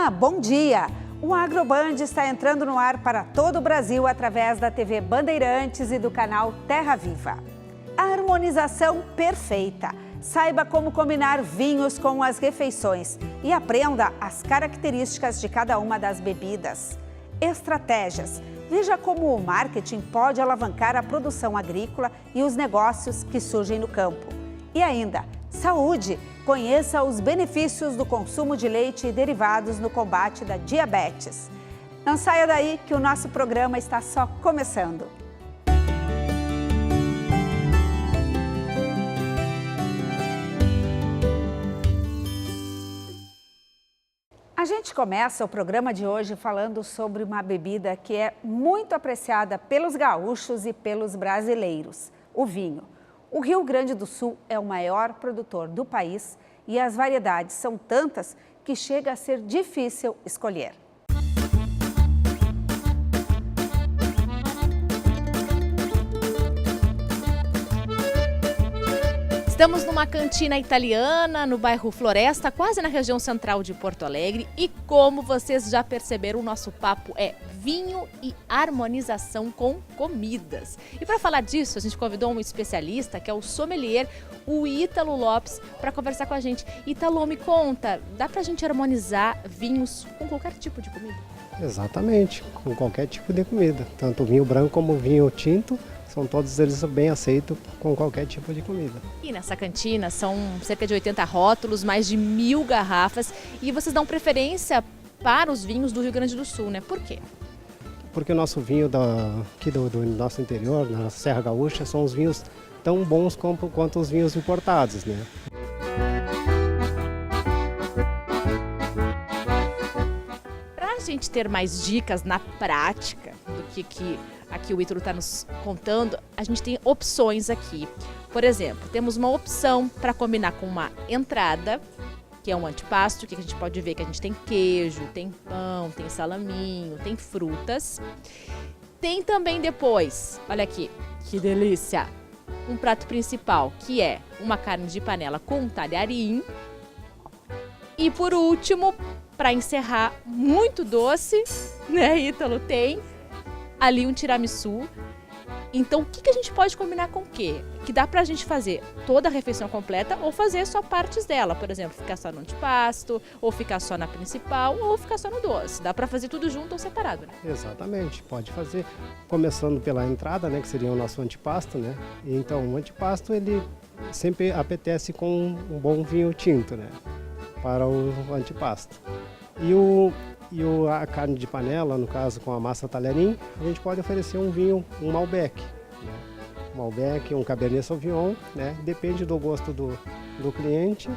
Olá, bom dia! O AgroBand está entrando no ar para todo o Brasil através da TV Bandeirantes e do canal Terra Viva. A harmonização perfeita. Saiba como combinar vinhos com as refeições e aprenda as características de cada uma das bebidas. Estratégias. Veja como o marketing pode alavancar a produção agrícola e os negócios que surgem no campo. E ainda, saúde. Conheça os benefícios do consumo de leite e derivados no combate da diabetes. Não saia daí que o nosso programa está só começando. A gente começa o programa de hoje falando sobre uma bebida que é muito apreciada pelos gaúchos e pelos brasileiros, o vinho. O Rio Grande do Sul é o maior produtor do país e as variedades são tantas que chega a ser difícil escolher. Estamos numa cantina italiana no bairro Floresta, quase na região central de Porto Alegre. E como vocês já perceberam, o nosso papo é vinho e harmonização com comidas. E para falar disso, a gente convidou um especialista, que é o sommelier, o Ítalo Lopes, para conversar com a gente. Ítalo, me conta, dá para a gente harmonizar vinhos com qualquer tipo de comida? Exatamente, com qualquer tipo de comida. Tanto o vinho branco como o vinho tinto. São todos eles bem aceitos com qualquer tipo de comida. E nessa cantina são cerca de 80 rótulos, mais de 1000 garrafas. E vocês dão preferência para os vinhos do Rio Grande do Sul, né? Por quê? Porque o nosso vinho aqui do nosso interior, na Serra Gaúcha, são os vinhos tão bons quanto os vinhos importados, né? Para a gente ter mais dicas na prática do que aqui o Ítalo está nos contando, a gente tem opções aqui. Por exemplo, temos uma opção para combinar com uma entrada, que é um antipasto, que a gente pode ver que a gente tem queijo, tem pão, tem salaminho, tem frutas. Tem também depois, olha aqui, que delícia, um prato principal, que é uma carne de panela com talharim. E por último, para encerrar, muito doce, né, Ítalo, tem ali um tiramisu. Então, o que a gente pode combinar com o quê? Que dá pra gente fazer toda a refeição completa ou fazer só partes dela. Por exemplo, ficar só no antipasto, ou ficar só na principal, ou ficar só no doce. Dá pra fazer tudo junto ou separado, né? Exatamente, pode fazer. Começando pela entrada, né, que seria o nosso antipasto, né? Então, o antipasto, ele sempre apetece com um bom vinho tinto, né? Para o antipasto. A carne de panela, no caso com a massa talharim, a gente pode oferecer um vinho, um Malbec. Né? Um Malbec, um Cabernet Sauvignon, né? Depende do gosto do cliente.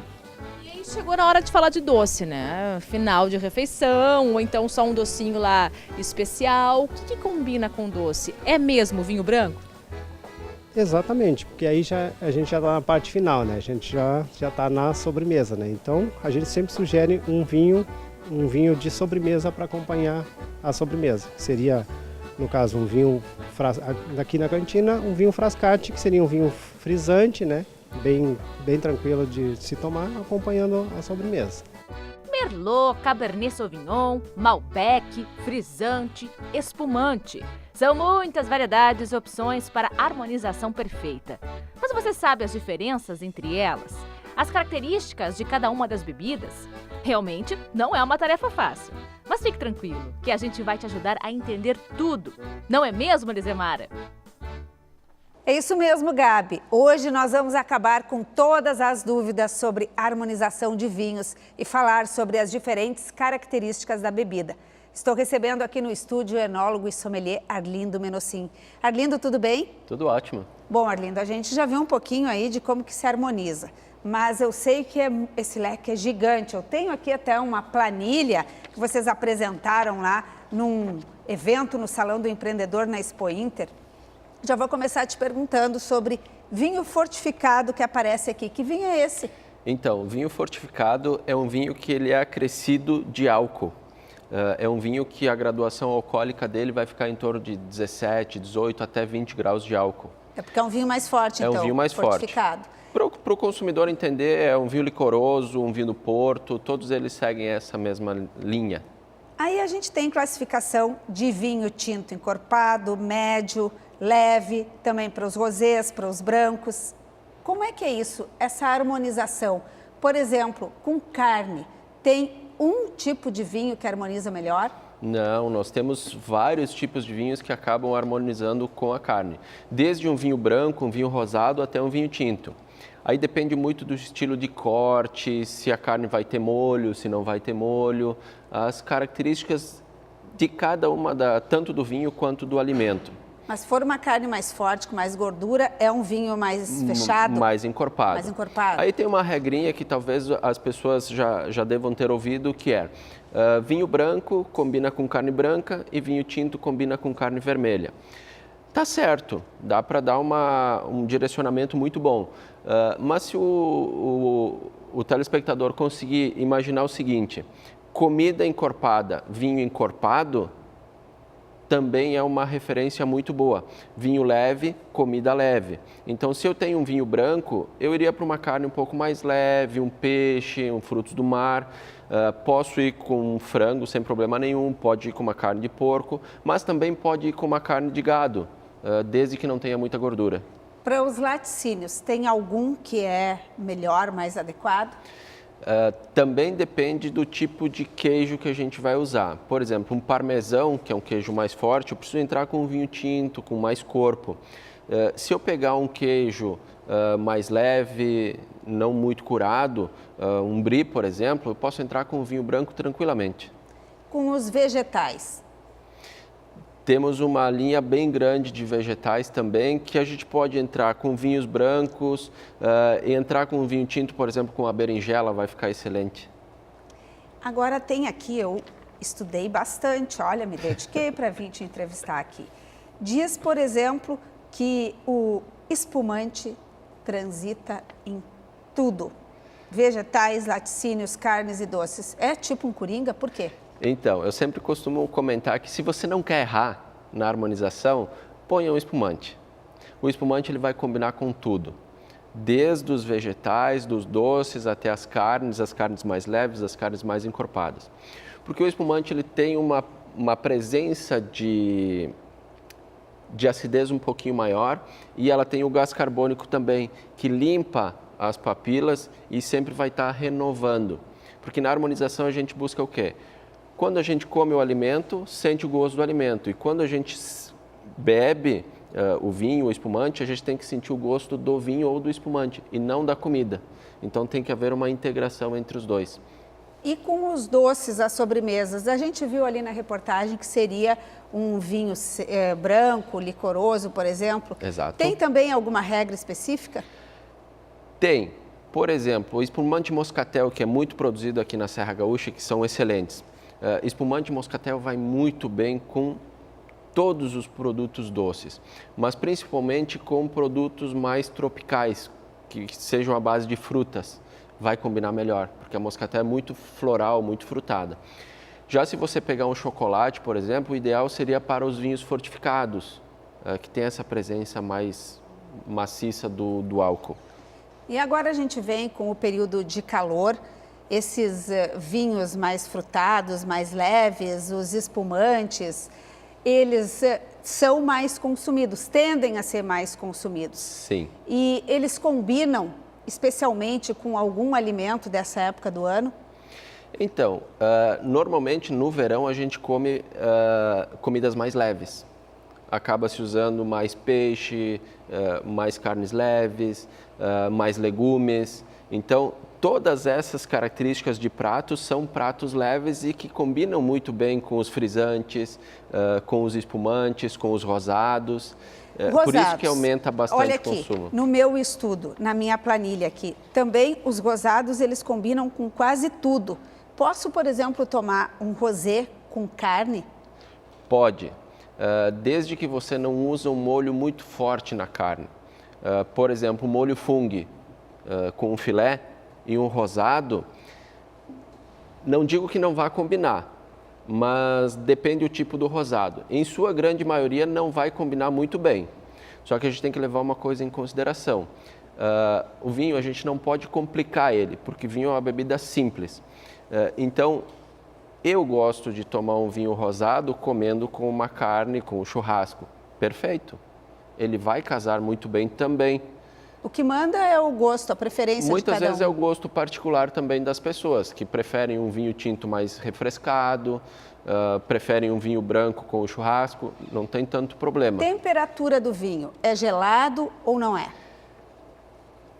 E aí chegou na hora de falar de doce, né? Final de refeição, ou então só um docinho lá especial. O que combina com doce? É mesmo vinho branco? Exatamente, porque aí a gente já está na parte final, né? A gente já está na sobremesa, né? Então a gente sempre sugere um vinho de sobremesa para acompanhar a sobremesa. Seria, no caso, um vinho aqui na cantina, um vinho frascati, que seria um vinho frisante, né? Bem tranquilo de se tomar, acompanhando a sobremesa. Merlot, Cabernet Sauvignon, Malbec, frisante, espumante. São muitas variedades e opções para harmonização perfeita. Mas você sabe as diferenças entre elas? As características de cada uma das bebidas? Realmente não é uma tarefa fácil. Mas fique tranquilo, que a gente vai te ajudar a entender tudo. Não é mesmo, Lizemara? É isso mesmo, Gabi. Hoje nós vamos acabar com todas as dúvidas sobre harmonização de vinhos e falar sobre as diferentes características da bebida. Estou recebendo aqui no estúdio o enólogo e sommelier Arlindo Menossim. Arlindo, tudo bem? Tudo ótimo. Bom, Arlindo, a gente já viu um pouquinho aí de como que se harmoniza, mas eu sei que esse leque é gigante. Eu tenho aqui até uma planilha que vocês apresentaram lá num evento no Salão do Empreendedor na Expo Inter. Já vou começar te perguntando sobre vinho fortificado que aparece aqui. Que vinho é esse? Então, o vinho fortificado é um vinho que ele é acrescido de álcool. É um vinho que a graduação alcoólica dele vai ficar em torno de 17, 18 até 20 graus de álcool. É porque é um vinho mais forte, então, é um vinho mais fortificado. Forte. para o consumidor entender, é um vinho licoroso, um vinho do Porto, todos eles seguem essa mesma linha. Aí a gente tem classificação de vinho tinto encorpado, médio, leve, também para os rosés, para os brancos. Como é que é isso, essa harmonização? Por exemplo, com carne, tem um tipo de vinho que harmoniza melhor? Não, nós temos vários tipos de vinhos que acabam harmonizando com a carne. Desde um vinho branco, um vinho rosado, até um vinho tinto. Aí depende muito do estilo de corte, se a carne vai ter molho, se não vai ter molho, as características de cada uma, tanto do vinho quanto do alimento. Mas se for uma carne mais forte, com mais gordura, é um vinho mais fechado? Mais encorpado. Mais encorpado. Aí tem uma regrinha que talvez as pessoas já devam ter ouvido, que é vinho branco combina com carne branca e vinho tinto combina com carne vermelha. Tá certo, dá para dar um direcionamento muito bom. Mas se o telespectador conseguir imaginar o seguinte, comida encorpada, vinho encorpado, também é uma referência muito boa. Vinho leve, comida leve. Então, se eu tenho um vinho branco, eu iria para uma carne um pouco mais leve, um peixe, frutos do mar. Posso ir com um frango sem problema nenhum, pode ir com uma carne de porco, mas também pode ir com uma carne de gado, desde que não tenha muita gordura. Para os laticínios, tem algum que é melhor, mais adequado? Também depende do tipo de queijo que a gente vai usar. Por exemplo, um parmesão, que é um queijo mais forte, eu preciso entrar com um vinho tinto, com mais corpo. Se eu pegar um queijo mais leve, não muito curado, um brie, por exemplo, eu posso entrar com um vinho branco tranquilamente. Com os vegetais? Temos uma linha bem grande de vegetais também, que a gente pode entrar com vinhos brancos, entrar com um vinho tinto, por exemplo, com a berinjela, vai ficar excelente. Agora tem aqui, eu estudei bastante, olha, me dediquei para vir te entrevistar aqui. Diz, por exemplo, que o espumante transita em tudo. Vegetais, laticínios, carnes e doces. É tipo um coringa? Por quê? Então, eu sempre costumo comentar que se você não quer errar na harmonização, ponha um espumante. O espumante ele vai combinar com tudo, desde os vegetais, dos doces até as carnes mais leves, as carnes mais encorpadas. Porque o espumante ele tem uma presença de acidez um pouquinho maior e ela tem o gás carbônico também, que limpa as papilas e sempre vai estar renovando. Porque na harmonização a gente busca o quê? Quando a gente come o alimento, sente o gosto do alimento. E quando a gente bebe o vinho, o espumante, a gente tem que sentir o gosto do vinho ou do espumante e não da comida. Então tem que haver uma integração entre os dois. E com os doces, as sobremesas, a gente viu ali na reportagem que seria um vinho branco, licoroso, por exemplo. Exato. Tem também alguma regra específica? Tem. Por exemplo, o espumante moscatel, que é muito produzido aqui na Serra Gaúcha, que são excelentes. Espumante moscatel vai muito bem com todos os produtos doces, mas principalmente com produtos mais tropicais, que sejam à base de frutas, vai combinar melhor, porque a moscatel é muito floral, muito frutada. Já se você pegar um chocolate, por exemplo, o ideal seria para os vinhos fortificados, que tem essa presença mais maciça do álcool. E agora a gente vem com o período de calor, esses vinhos mais frutados, mais leves, os espumantes, eles são mais consumidos, tendem a ser mais consumidos. Sim. E eles combinam especialmente com algum alimento dessa época do ano? Então, normalmente no verão a gente come comidas mais leves. Acaba se usando mais peixe, mais carnes leves, mais legumes. Então, todas essas características de pratos são pratos leves e que combinam muito bem com os frisantes, com os espumantes, com os rosados. Por isso que aumenta bastante o consumo. Olha aqui, no meu estudo, na minha planilha aqui, também os rosados eles combinam com quase tudo. Posso, por exemplo, tomar um rosé com carne? Pode, desde que você não use um molho muito forte na carne. Por exemplo, um molho fungo com um filé e um rosado, não digo que não vá combinar, mas depende do tipo do rosado. Em sua grande maioria não vai combinar muito bem. Só que a gente tem que levar uma coisa em consideração. O vinho a gente não pode complicar ele, porque vinho é uma bebida simples. Então, eu gosto de tomar um vinho rosado comendo com uma carne, com um churrasco. Perfeito. Ele vai casar muito bem também. O que manda é o gosto, a preferência de cada um. Muitas vezes é o gosto particular também das pessoas, que preferem um vinho tinto mais refrescado, preferem um vinho branco com o churrasco, não tem tanto problema. Temperatura do vinho, é gelado ou não é?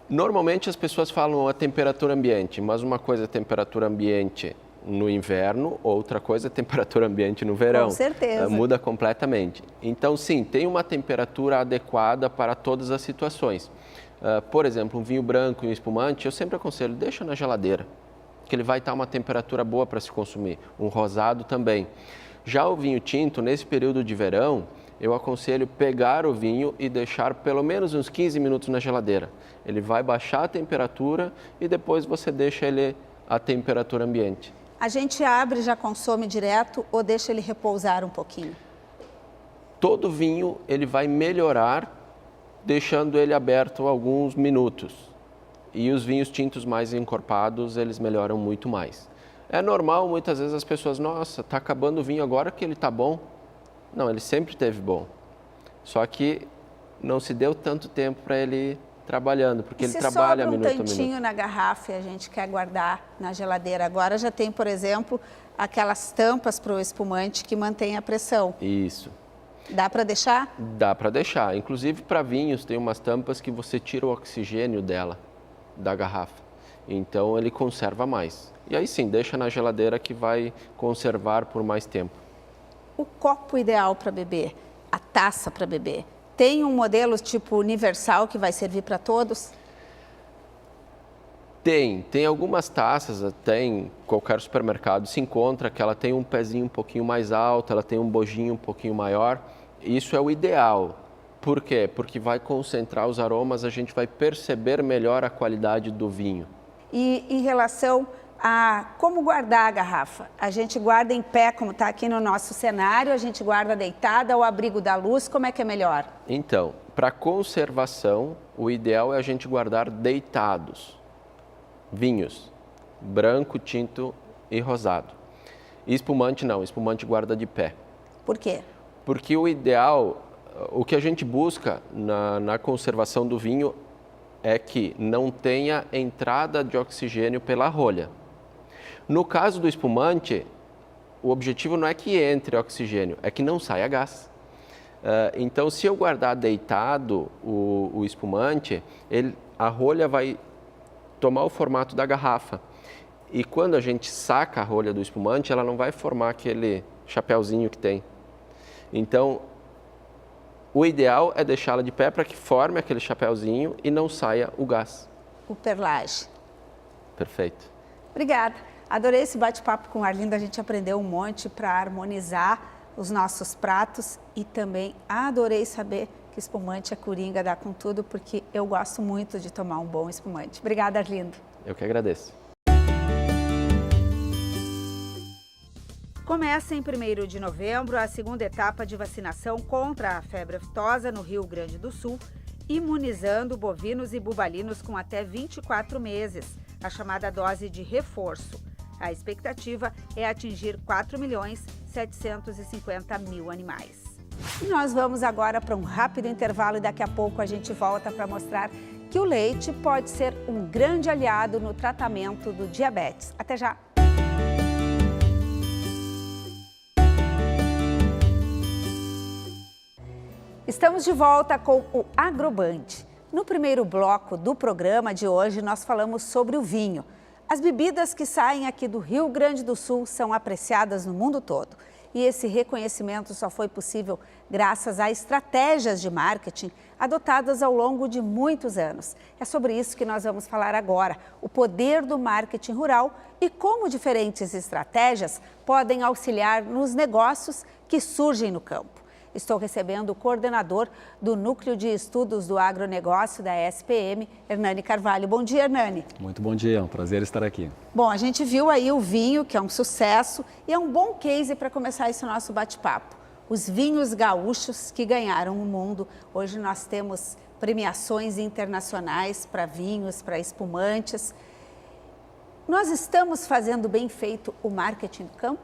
Normalmente as pessoas falam a temperatura ambiente, mas uma coisa é temperatura ambiente no inverno, outra coisa é temperatura ambiente no verão. Com certeza. Muda completamente. Então, sim, tem uma temperatura adequada para todas as situações. Por exemplo, um vinho branco e um espumante, eu sempre aconselho, deixa na geladeira, que ele vai estar uma temperatura boa para se consumir. Um rosado também. Já o vinho tinto, nesse período de verão, eu aconselho pegar o vinho e deixar pelo menos uns 15 minutos na geladeira. Ele vai baixar a temperatura e depois você deixa ele à temperatura ambiente. A gente abre e já consome direto ou deixa ele repousar um pouquinho? Todo vinho ele vai melhorar deixando ele aberto alguns minutos. E os vinhos tintos mais encorpados, eles melhoram muito mais. É normal, muitas vezes as pessoas, nossa, está acabando o vinho agora que ele está bom. Não, ele sempre esteve bom. Só que não se deu tanto tempo para ele ir trabalhando, porque ele trabalha minuto a minuto. Se sobra um tantinho na garrafa e a gente quer guardar na geladeira, agora já tem, por exemplo, aquelas tampas para o espumante que mantém a pressão. Isso. Dá para deixar? Dá para deixar. Inclusive para vinhos tem umas tampas que você tira o oxigênio dela, da garrafa. Então ele conserva mais. E aí sim, deixa na geladeira que vai conservar por mais tempo. O copo ideal para beber, a taça para beber, tem um modelo tipo universal que vai servir para todos? Tem algumas taças, até em qualquer supermercado se encontra que ela tem um pezinho um pouquinho mais alto, ela tem um bojinho um pouquinho maior. Isso é o ideal. Por quê? Porque vai concentrar os aromas, a gente vai perceber melhor a qualidade do vinho. E em relação a como guardar a garrafa? A gente guarda em pé, como está aqui no nosso cenário, a gente guarda deitada ao abrigo da luz, como é que é melhor? Então, para conservação, o ideal é a gente guardar deitados. Vinhos, branco, tinto e rosado. E espumante não, espumante guarda de pé. Por quê? Porque o ideal, o que a gente busca na conservação do vinho é que não tenha entrada de oxigênio pela rolha. No caso do espumante, o objetivo não é que entre oxigênio, é que não saia gás. Então, se eu guardar deitado o espumante, a rolha vai tomar o formato da garrafa. E quando a gente saca a rolha do espumante, ela não vai formar aquele chapéuzinho que tem. Então, o ideal é deixá-la de pé para que forme aquele chapéuzinho e não saia o gás. O perlage. Perfeito. Obrigada. Adorei esse bate-papo com o Arlindo. A gente aprendeu um monte para harmonizar os nossos pratos e também adorei saber que espumante é coringa, dá com tudo, porque eu gosto muito de tomar um bom espumante. Obrigada, Arlindo. Eu que agradeço. Começa em 1º de novembro a segunda etapa de vacinação contra a febre aftosa no Rio Grande do Sul, imunizando bovinos e bubalinos com até 24 meses, a chamada dose de reforço. A expectativa é atingir 4.750.000 animais. E nós vamos agora para um rápido intervalo e daqui a pouco a gente volta para mostrar que o leite pode ser um grande aliado no tratamento do diabetes. Até já! Estamos de volta com o Agroband. No primeiro bloco do programa de hoje, nós falamos sobre o vinho. As bebidas que saem aqui do Rio Grande do Sul são apreciadas no mundo todo. E esse reconhecimento só foi possível graças a estratégias de marketing adotadas ao longo de muitos anos. É sobre isso que nós vamos falar agora, o poder do marketing rural e como diferentes estratégias podem auxiliar nos negócios que surgem no campo. Estou recebendo o coordenador do Núcleo de Estudos do Agronegócio da SPM, Hernani Carvalho. Bom dia, Hernani. Muito bom dia, é um prazer estar aqui. Bom, a gente viu aí o vinho, que é um sucesso, e é um bom case para começar esse nosso bate-papo. Os vinhos gaúchos que ganharam o mundo. Hoje nós temos premiações internacionais para vinhos, para espumantes. Nós estamos fazendo bem feito o marketing do campo?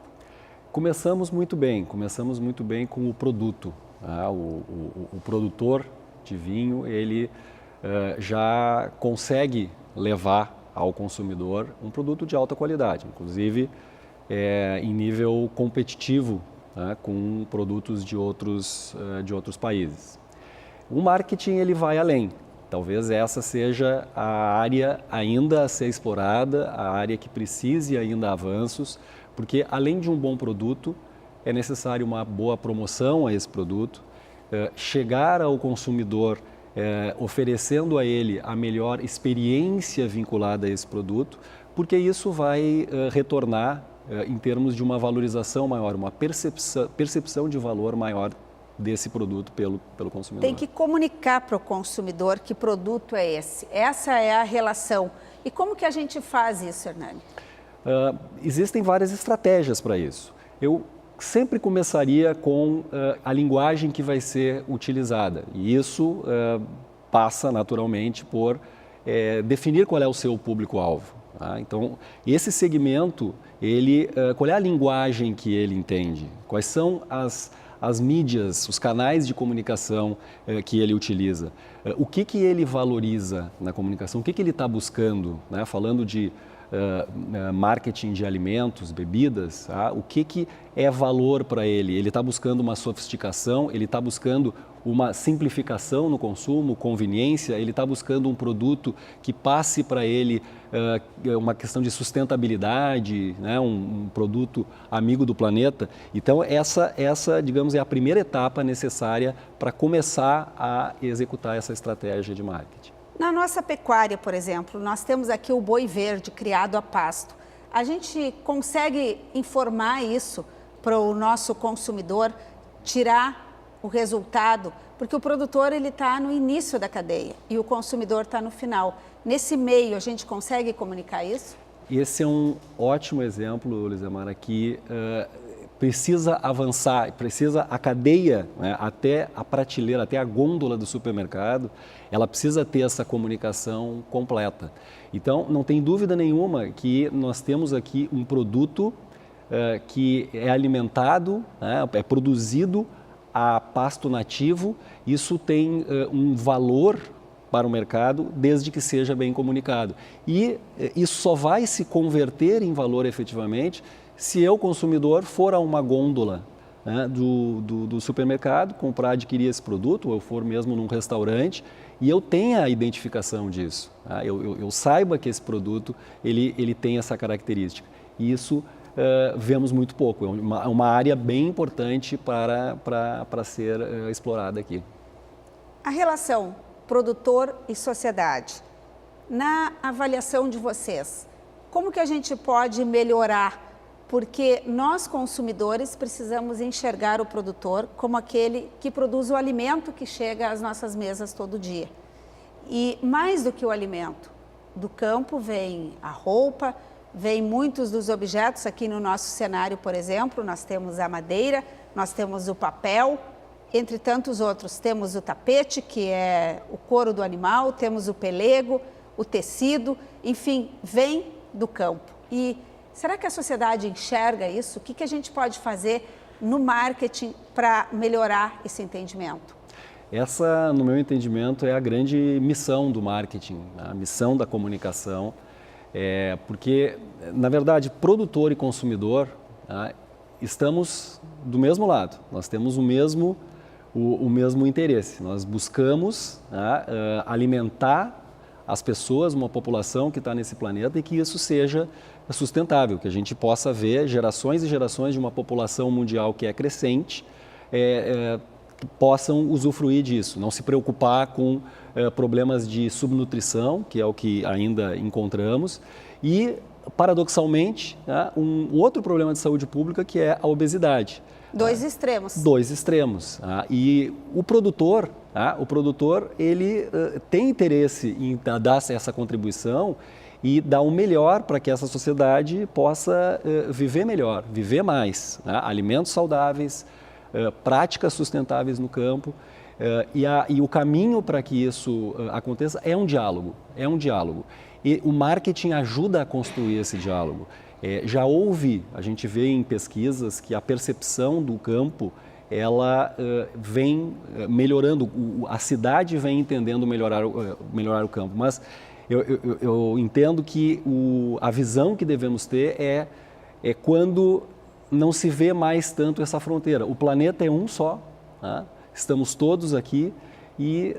Começamos muito bem com o produto. Tá? O produtor de vinho, ele já consegue levar ao consumidor um produto de alta qualidade, inclusive em nível competitivo, tá? Com produtos de outros países. O marketing ele vai além. Talvez essa seja a área ainda a ser explorada, a área que precise ainda avanços, porque além de um bom produto, é necessário uma boa promoção a esse produto, chegar ao consumidor oferecendo a ele a melhor experiência vinculada a esse produto, porque isso vai retornar em termos de uma valorização maior, uma percepção de valor maior desse produto pelo consumidor. Tem que comunicar para o consumidor que produto é esse. Essa é a relação. E como que a gente faz isso, Hernani? Existem várias estratégias para isso. Eu sempre começaria com a linguagem que vai ser utilizada. E isso passa naturalmente por definir qual é o seu público-alvo. Tá? Então, esse segmento, qual é a linguagem que ele entende? Quais são as mídias, os canais de comunicação que ele utiliza? O que ele valoriza na comunicação? O que ele está buscando? Né? Falando de marketing de alimentos, bebidas, tá? O que é valor para ele? Ele está buscando uma sofisticação, ele está buscando uma simplificação no consumo, conveniência, ele está buscando um produto que passe para ele uma questão de sustentabilidade, né? Um produto amigo do planeta. Então, essa, digamos, é a primeira etapa necessária para começar a executar essa estratégia de marketing. Na nossa pecuária, por exemplo, nós temos aqui o boi verde criado a pasto. A gente consegue informar isso para o nosso consumidor, tirar o resultado, porque o produtor ele está no início da cadeia e o consumidor está no final. Nesse meio, a gente consegue comunicar isso? Esse é um ótimo exemplo, Lisemara, que precisa avançar, precisa a cadeia, né, até a prateleira, até a gôndola do supermercado, ela precisa ter essa comunicação completa. Então, não tem dúvida nenhuma que nós temos aqui um produto que é alimentado, né, é produzido a pasto nativo. Isso tem um valor para o mercado, desde que seja bem comunicado. E isso só vai se converter em valor efetivamente se eu, consumidor, for a uma gôndola, né, do supermercado, adquirir esse produto, ou eu for mesmo num restaurante, e eu tenha a identificação disso. Tá? Eu saiba que esse produto ele tem essa característica. E isso vemos muito pouco. É uma área bem importante para ser explorada aqui. A relação produtor e sociedade, na avaliação de vocês, como que a gente pode melhorar? Porque nós, consumidores, precisamos enxergar o produtor como aquele que produz o alimento que chega às nossas mesas todo dia. E mais do que o alimento, do campo vem a roupa, vem muitos dos objetos. Aqui no nosso cenário, por exemplo, nós temos a madeira, nós temos o papel, entre tantos outros. Temos o tapete, que é o couro do animal, temos o pelego, o tecido, enfim, vem do campo. E será que a sociedade enxerga isso? O que a gente pode fazer no marketing para melhorar esse entendimento? Essa, no meu entendimento, é a grande missão do marketing, a missão da comunicação, porque, na verdade, produtor e consumidor, estamos do mesmo lado, nós temos o mesmo interesse. Nós buscamos alimentar as pessoas, uma população que está nesse planeta, e que isso seja sustentável, que a gente possa ver gerações e gerações de uma população mundial que é crescente, que possam usufruir disso, não se preocupar com problemas de subnutrição, que é o que ainda encontramos, e, paradoxalmente, um outro problema de saúde pública, que é a obesidade. Dois extremos. Dois extremos. E o produtor, ele tem interesse em dar essa contribuição e dar o melhor para que essa sociedade possa viver melhor, viver mais. Alimentos saudáveis, práticas sustentáveis no campo. E o caminho para que isso aconteça é um diálogo, E o marketing ajuda a construir esse diálogo. Já houve, a gente vê em pesquisas que a percepção do campo, ela vem melhorando, a cidade vem entendendo melhorar o campo, mas eu entendo que a visão que devemos ter é quando não se vê mais tanto essa fronteira. O planeta é um só, tá? Estamos todos aqui e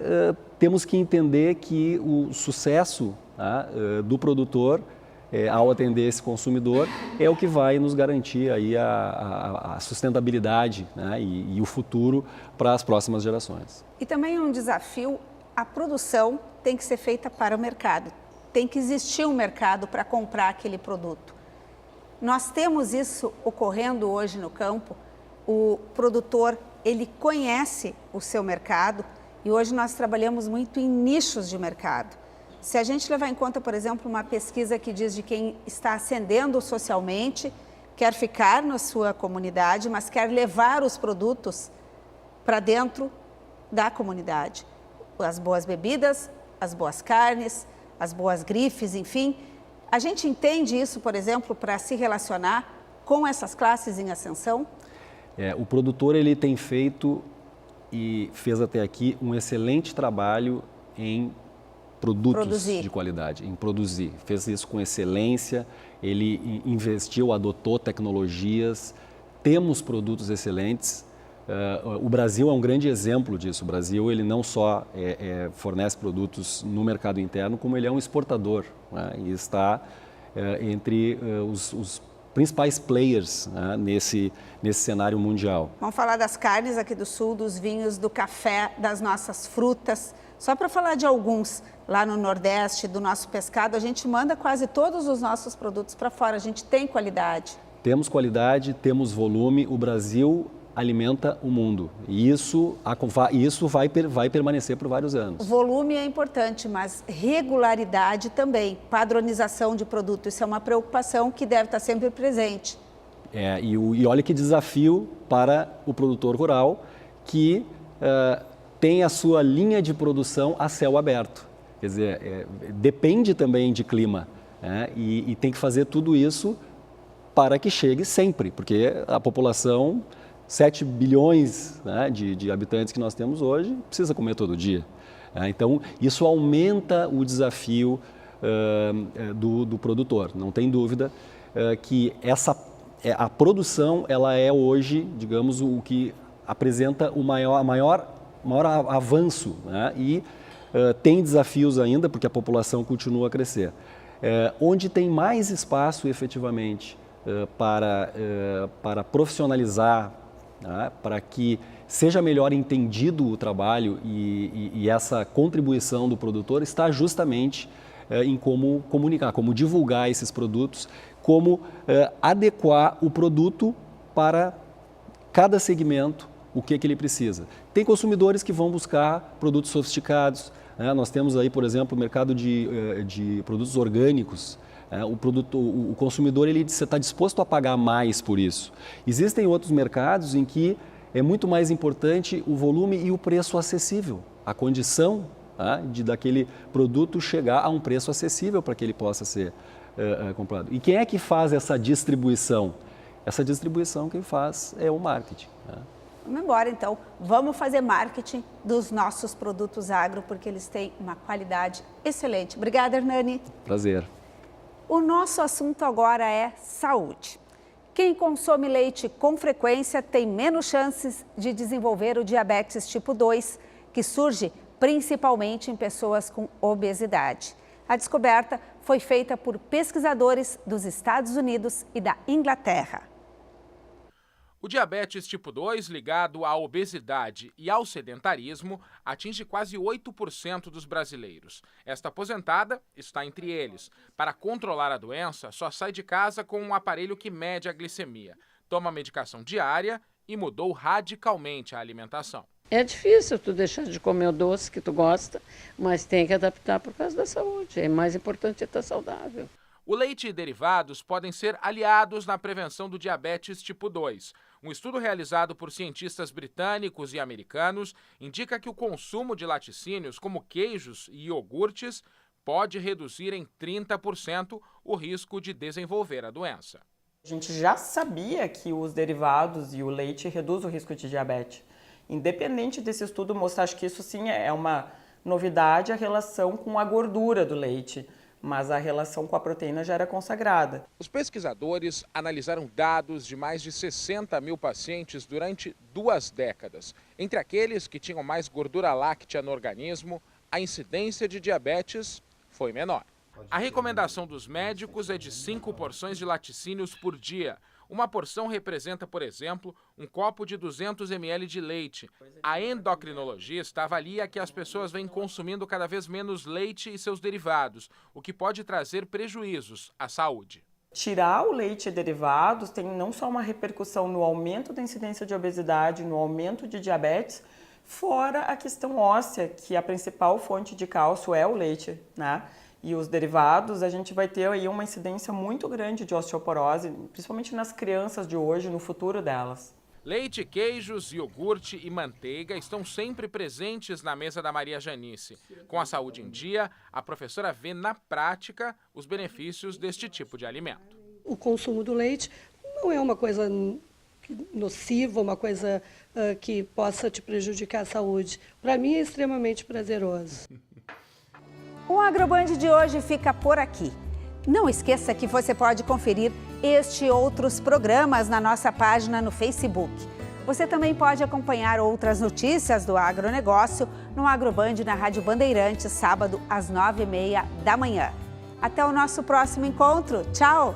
temos que entender que o sucesso, tá, do produtor ao atender esse consumidor é o que vai nos garantir aí a sustentabilidade, né, e o futuro para as próximas gerações. E também um desafio, a produção tem que ser feita para o mercado. Tem que existir um mercado para comprar aquele produto. Nós temos isso ocorrendo hoje no campo. O produtor, ele conhece o seu mercado e hoje nós trabalhamos muito em nichos de mercado. Se a gente levar em conta, por exemplo, uma pesquisa que diz de quem está ascendendo socialmente, quer ficar na sua comunidade, mas quer levar os produtos para dentro da comunidade. As boas bebidas, as boas carnes, as boas grifes, enfim. A gente entende isso, por exemplo, para se relacionar com essas classes em ascensão? O produtor ele tem feito e fez até aqui um excelente trabalho em produtos de qualidade, em produzir. Fez isso com excelência, ele investiu, adotou tecnologias, temos produtos excelentes. O Brasil é um grande exemplo disso. O Brasil ele não só fornece produtos no mercado interno, como ele é um exportador, né? E está entre os principais players, né, nesse cenário mundial. Vamos falar das carnes aqui do sul, dos vinhos, do café, das nossas frutas. Só para falar de alguns, lá no Nordeste, do nosso pescado, a gente manda quase todos os nossos produtos para fora. A gente tem qualidade. Temos qualidade, temos volume. O Brasil alimenta o mundo. E isso vai permanecer por vários anos. O volume é importante, mas regularidade também, padronização de produto, isso é uma preocupação que deve estar sempre presente. E olha que desafio para o produtor rural que tem a sua linha de produção a céu aberto. Quer dizer, depende também de clima, né? E tem que fazer tudo isso para que chegue sempre, porque a população... 7 bilhões, né, de habitantes que nós temos hoje, precisa comer todo dia. Então, isso aumenta o desafio do produtor. Não tem dúvida que a produção ela é hoje, digamos, o que apresenta o maior avanço, né, e tem desafios ainda, porque a população continua a crescer. Onde tem mais espaço, efetivamente, para profissionalizar, para que seja melhor entendido o trabalho e essa contribuição do produtor está justamente em como comunicar, como divulgar esses produtos, como adequar o produto para cada segmento, o que ele precisa. Tem consumidores que vão buscar produtos sofisticados, né? Nós temos aí, por exemplo, o mercado de produtos orgânicos. O consumidor está disposto a pagar mais por isso. Existem outros mercados em que é muito mais importante o volume e o preço acessível, a condição daquele produto chegar a um preço acessível para que ele possa ser comprado. E quem é que faz essa distribuição? Essa distribuição quem faz é o marketing. Vamos embora então, vamos fazer marketing dos nossos produtos agro, porque eles têm uma qualidade excelente. Obrigada, Hernani. Prazer. O nosso assunto agora é saúde. Quem consome leite com frequência tem menos chances de desenvolver o diabetes tipo 2, que surge principalmente em pessoas com obesidade. A descoberta foi feita por pesquisadores dos Estados Unidos e da Inglaterra. O diabetes tipo 2, ligado à obesidade e ao sedentarismo, atinge quase 8% dos brasileiros. Esta aposentada está entre eles. Para controlar a doença, só sai de casa com um aparelho que mede a glicemia. Toma medicação diária e mudou radicalmente a alimentação. É difícil tu deixar de comer o doce que tu gosta, mas tem que adaptar por causa da saúde. É mais importante estar saudável. O leite e derivados podem ser aliados na prevenção do diabetes tipo 2. Um estudo realizado por cientistas britânicos e americanos indica que o consumo de laticínios, como queijos e iogurtes, pode reduzir em 30% o risco de desenvolver a doença. A gente já sabia que os derivados e o leite reduzem o risco de diabetes. Independente desse estudo mostrar, acho que isso sim é uma novidade, a relação com a gordura do leite, mas a relação com a proteína já era consagrada. Os pesquisadores analisaram dados de mais de 60 mil pacientes durante 2 décadas. Entre aqueles que tinham mais gordura láctea no organismo, a incidência de diabetes foi menor. A recomendação dos médicos é de 5 porções de laticínios por dia. Uma porção representa, por exemplo, um copo de 200 ml de leite. A endocrinologista avalia que as pessoas vêm consumindo cada vez menos leite e seus derivados, o que pode trazer prejuízos à saúde. Tirar o leite e derivados tem não só uma repercussão no aumento da incidência de obesidade, no aumento de diabetes, fora a questão óssea, que a principal fonte de cálcio é o leite, né? E os derivados, a gente vai ter aí uma incidência muito grande de osteoporose, principalmente nas crianças de hoje, no futuro delas. Leite, queijos, iogurte e manteiga estão sempre presentes na mesa da Maria Janice. Com a saúde em dia, a professora vê na prática os benefícios deste tipo de alimento. O consumo do leite não é uma coisa nociva, uma coisa que possa te prejudicar a saúde. Para mim é extremamente prazeroso. O AgroBand de hoje fica por aqui. Não esqueça que você pode conferir este e outros programas na nossa página no Facebook. Você também pode acompanhar outras notícias do agronegócio no AgroBand na Rádio Bandeirantes, sábado às 9h30 da manhã. Até o nosso próximo encontro. Tchau!